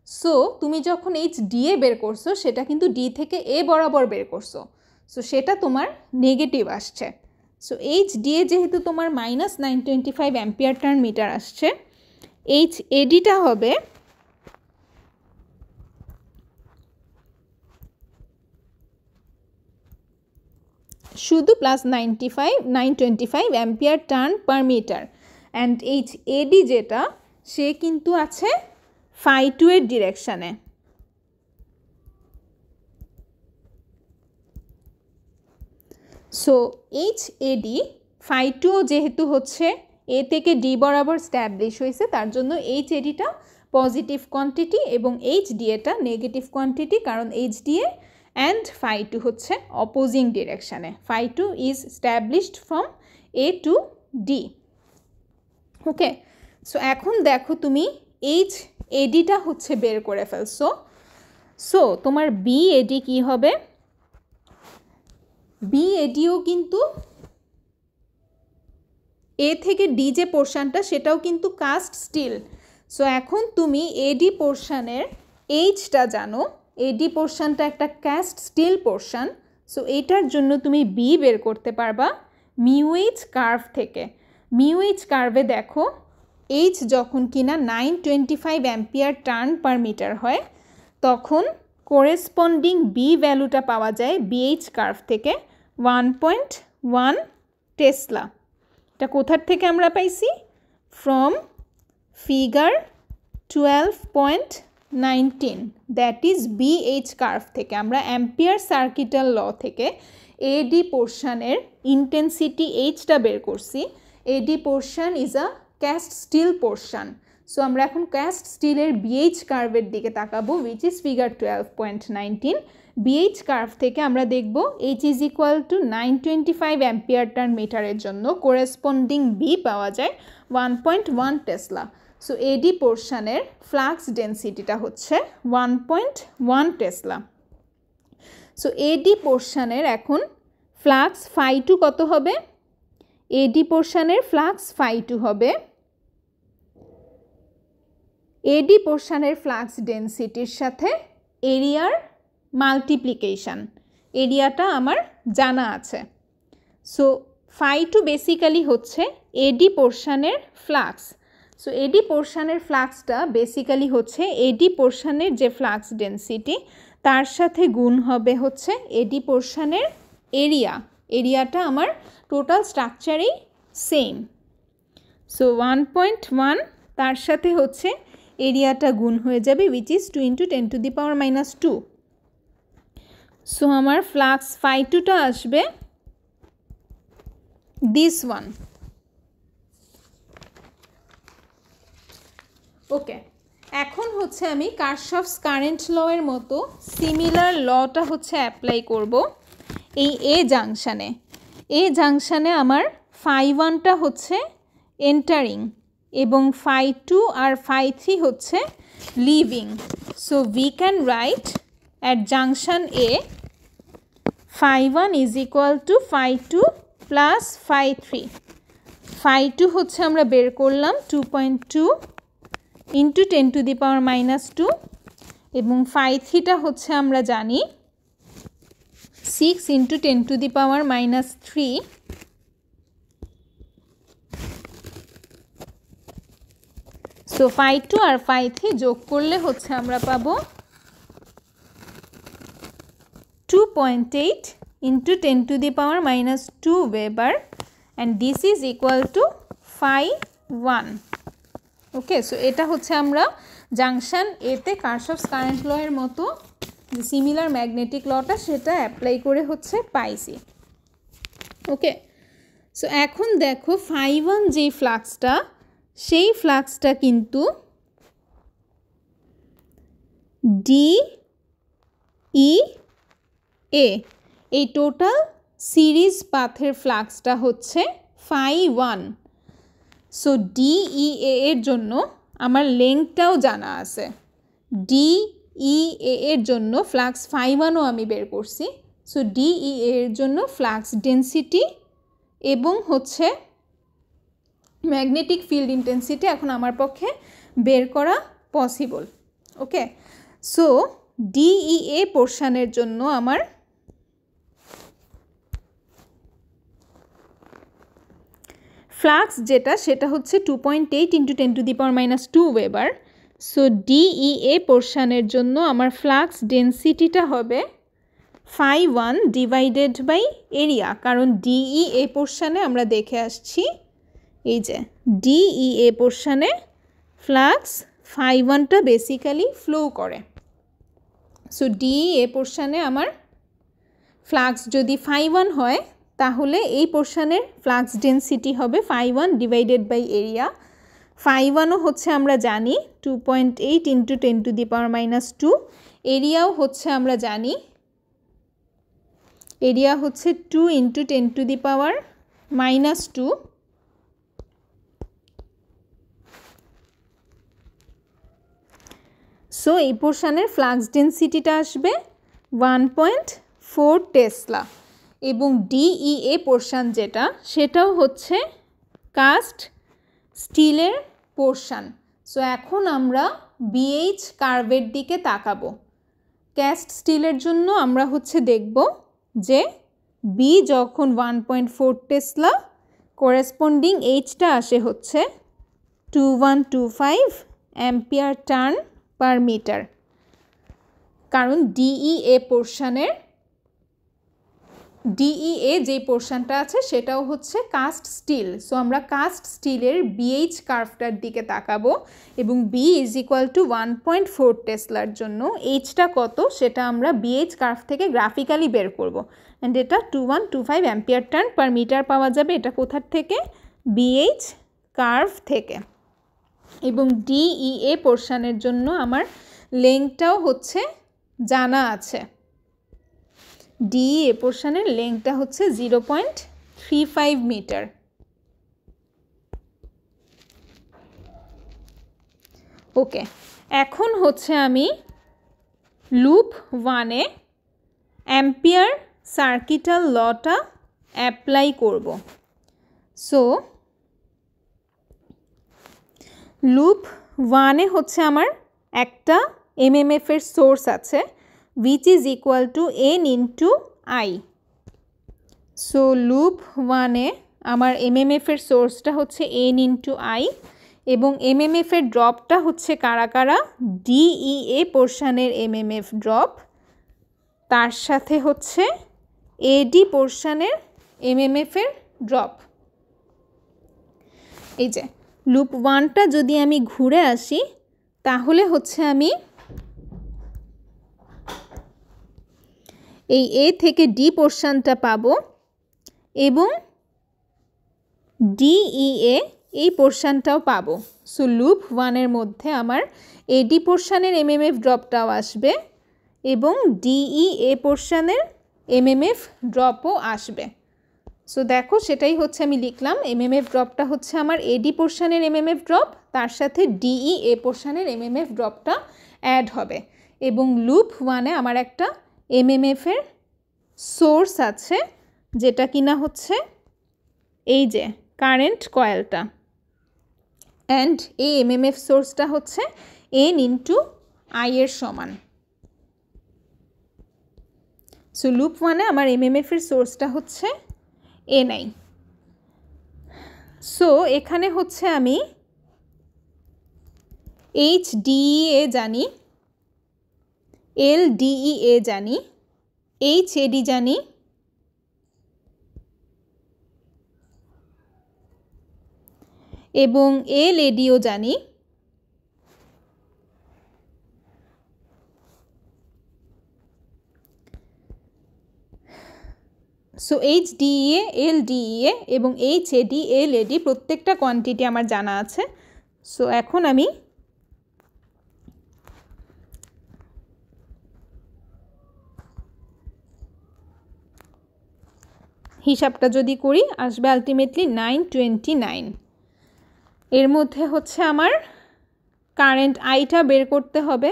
সো তুমি যখন HDA বের করছো সেটা কিন্তু ডি থেকে এ বরাবর বের করছো, সো সেটা তোমার নেগেটিভ আসছে। সো HDA যেহেতু তোমার -925 অ্যাম্পিয়ার টার্ন মিটার আসছে, HADটা হবে শুধু +925 ampere turn per metre. And HAD যেটা সে কিন্তু আছে φ2 এর ডিরেকশানে। সো HAD φ2 যেহেতু হচ্ছে এ থেকে ডি বরাবর স্ট্যাবলিশ হয়েছে, তার জন্য HADটা পজিটিভ কোয়ান্টিটি এবং HDAটা নেগেটিভ কোয়ান্টিটি, কারণ HDA অ্যান্ড φ2 হচ্ছে অপোজিং ডিরেকশানে। φ2 is established from A to D. Okay, so এখন দেখো তুমি HADটা হচ্ছে বের করে ফেলছো। সো তোমার BAD কি হবে? BADও কিন্তু এ থেকে ডি যে পোর্শনটা সেটাও কিন্তু কাস্ট স্টিল। সো এখন তুমি AD পোর্শনের Hটা জানো, AD পোর্শনটা একটা কাস্ট স্টিল পোর্শন। সো এটার জন্য তুমি B বের করতে পারবা μH কার্ভ থেকে। μH কার্ভে দেখো H যখন কিনা 925 অ্যাম্পিয়ার টার্ন পার মিটার হয়, তখন কোরেসপন্ডিং B ভ্যালুটা পাওয়া যায় BH কার্ভ থেকে 1.1 টেসলা। এটা কোথার থেকে আমরা পাইছি? From figure 12.19, that is BH curve থেকে। আমরা অ্যাম্পিয়ার সার্কিটাল ল থেকে AD পোর্শনের ইন্টেন্সিটি Hটা বের করছি। AD portion is a cast steel portion. So আমরা এখন ক্যাস্ট স্টিলের BH কার্ভের দিকে তাকাবো, which is figure 12.19। BH curve থেকে আমরা দেখব H is equal to 925 ampere turn মিটারের জন্য কোরেসপন্ডিং B পাওয়া যায় 1.1 টেসলা। সো AD পোর্শনের ফ্লাক্স ডেন্সিটিটা হচ্ছে 1.1 টেসলা। সো AD পোর্শনের এখন ফ্লাক্স φ2 কত হবে? AD পোর্শনের ফ্লাক্স φ2 হবে AD পোর্শনের ফ্লাক্স ডেন্সিটির সাথে এরিয়ার মাল্টিপ্লিকেশন। এরিয়াটা আমার জানা আছে। সো φ2 বেসিক্যালি হচ্ছে AD পোর্শনের ফ্লাক্স। সো AD পোর্শনের ফ্লাক্সটা বেসিক্যালি হচ্ছে AD পোর্শনের যে ফ্লাক্স ডেন্সিটি তার সাথে গুণ হবে হচ্ছে এডি পোর্শনের এরিয়াটা আমার টোটাল স্ট্রাকচারেই সেম। সো 1.1 তার সাথে হচ্ছে এরিয়াটা গুণ হয়ে যাবে, উইচ ইজ 2 × 10⁻²। সো আমার ফ্লাক্স φ2টা আসবে দিস ওয়ান। ওকে, এখন হচ্ছে আমি কারশফস কারেন্ট ল এর মতো সিমিলার লটা হচ্ছে অ্যাপ্লাই করব এই এ জাংশানে আমার φ1টা হচ্ছে এন্টারিং এবং φ2 আর φ3 হচ্ছে leaving. So we can write at junction A φ1 is equal to φ2 plus φ3। φ2 হচ্ছে আমরা বের করলাম 2.2 ইন্টু 10⁻² এবং φ3টা হচ্ছে আমরা জানি 6 × 10⁻³ সো φ2 আর φ3 যোগ করলে হচ্ছে আমরা পাবো 2.8 × 10⁻² weber and this is equal to φ1। Okay, so এটা হচ্ছে আমরা জাংশন এতে কারশফস কারেন্ট ল এর মতো যে সিমিলার ম্যাগনেটিক লটা সেটা অ্যাপ্লাই করে হচ্ছে পাইছি। ওকে, সো এখন দেখো φ1 যে ফ্লাক্সটা, সেই ফ্লাক্সটা কিন্তু DEA, এই টোটাল সিরিজ পাথের ফ্লাক্সটা হচ্ছে φ1। সো DEA এর জন্য আমার লেংথটাও জানা আছে, DEA এর জন্য ফ্লাক্স φ1ও আমি বের করছি। সো DEA এর জন্য ফ্লাক্স ডেন্সিটি এবং হচ্ছে ম্যাগনেটিক ফিল্ড ইন্টেন্সিটি এখন আমার পক্ষে বের করা পসিবল। ওকে, সো DEA পোর্শনের জন্য আমার ফ্লাক্স সেটা হচ্ছে 2.8 × 10⁻² ওয়েবার। সো DEA পোর্শনের জন্য আমার ফ্লাক্স ডেন্সিটিটা হবে φ1 ডিভাইডেড বাই এরিয়া, কারণ DEA পোর্শনে আমরা দেখে আসছি এই যে DEA পোর্শনে ফ্লাক্স φ1টা বেসিক্যালি ফ্লো করে। সো DEA পোর্শনে আমার ফ্লাক্স যদি φ1 হয় তাহলে এই পোর্শনের ফ্লাক্স ডেন্সিটি হবে φ1 ডিভাইডেড বাই এরিয়া। φ1ও হচ্ছে আমরা জানি 2.8 × 10⁻², এরিয়াও হচ্ছে আমরা জানি এরিয়া হচ্ছে 2 × 10⁻²। সো এই পোর্শনের ফ্লাক্স ডেন্সিটিটা আসবে 1.4 টেসলা এবং DEA পোর্শন সেটাও হচ্ছে কাস্ট স্টিলের পোর্শন। সো এখন আমরা BH কার্ভের দিকে তাকাবো। কাস্ট স্টিলের জন্য আমরা হচ্ছে দেখব যে B যখন 1.4 টেসলা, করেসপন্ডিং Hটা আসে হচ্ছে 2125 অ্যাম্পিয়ার টার্ন পার মিটার, কারণ DEA যে পোর্শনটা আছে সেটাও হচ্ছে কাস্ট স্টিল। সো আমরা কাস্ট স্টিলের BH কার্ভটার দিকে তাকাবো এবং B ইজ ইকুয়াল টু 1.4 টেসলার জন্য Hটা কত সেটা আমরা BH কার্ভ থেকে গ্রাফিক্যালি বের করব। অ্যান্ড এটা 2125 অ্যাম্পিয়ার টার্ন পার মিটার পাওয়া যাবে। এটা কোথার থেকে? BH কার্ভ থেকে। এবং DEA পোর্শনের জন্য আমার লেংথটাও হচ্ছে জানা আছে, DEA পোর্শনের লেংথটা হচ্ছে 0.35 মিটার। ওকে, এখন হচ্ছে আমি লুপ 1-এ অ্যাম্পিয়ার সার্কিটাল লটা অ্যাপ্লাই করব। সো লুপ 1-এ হচ্ছে আমার একটা MMF এর সোর্স আছে which is equal to N into I. So loop 1-এ আমার MMF এর সোর্সটা হচ্ছে N into I এবং MMF এর ড্রপটা হচ্ছে কারা? DEA পোর্শনের MMF ড্রপ তার সাথে হচ্ছে এডি পোর্শনের এমএমএফ এর ড্রপ। এই যে লুপ 1টা যদি আমি ঘুরে আসি তাহলে হচ্ছে আমি এই এ থেকে ডি পোর্শনটা পাবো এবং ডিইএ এই পোর্শনটাও পাবো। সো লুপ 1 এর মধ্যে আমার এডি পোর্শনের এমএমএফ ড্রপটাও আসবে এবং ডিইএ পোর্শনের এমএমএফ ড্রপও আসবে। সো দেখো সেটাই হচ্ছে আমি লিখলাম, এমএমএফ ড্রপটা হচ্ছে আমার এডি পোর্শনের এমএমএফ ড্রপ, তার সাথে ডিইএ পোর্শনের এমএমএফ ড্রপটা অ্যাড হবে এবং লুপ 1-এ আমার একটা এমএমএফ এর সোর্স আছে যেটা কিনা হচ্ছে এই যে কারেন্ট কয়েলটা, অ্যান্ড এই এমএমএফ সোর্সটা হচ্ছে এন ইন্টু আই এর সমান। সো লুপ 1-এ আমার এমএমএফ এর সোর্সটা হচ্ছে এনআই। সো এখানে হচ্ছে আমি এইচডিইএ জানি, এলডিইএ জানি, এইচএডি জানি, এবং এলএডিও জানি। সো এইচডিইএ, এলডিইএ এবং এইচএডি, এলএডি প্রত্যেকটা কোয়ান্টিটি আমার জানা আছে। সো এখন আমি হিসাবটা যদি করি আসবে আলটিমেটলি 929। এর মধ্যে হচ্ছে আমার কারেন্ট আইটা বের করতে হবে।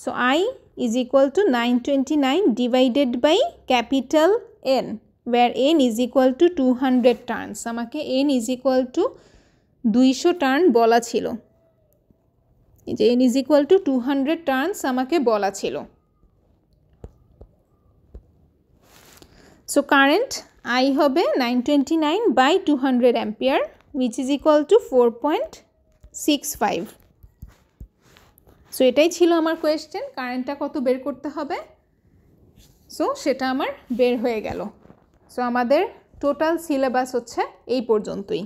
So I is equal to 929 divided by capital N, where n is equal to 200 turns. আমাকে n is equal to 200 turn বলা ছিল, এই যে n is equal to 200 turns আমাকে বলা ছিল। সো কারেন্ট I হবে 929 বাই 200 ampere which is equal to 4.65। So এটাই ছিল আমার কোয়েশ্চেন, কারেন্টটা কত বের করতে হবে। সো সেটা আমার বের হয়ে গেল। সো আমাদের টোটাল সিলেবাস হচ্ছে এই পর্যন্তই।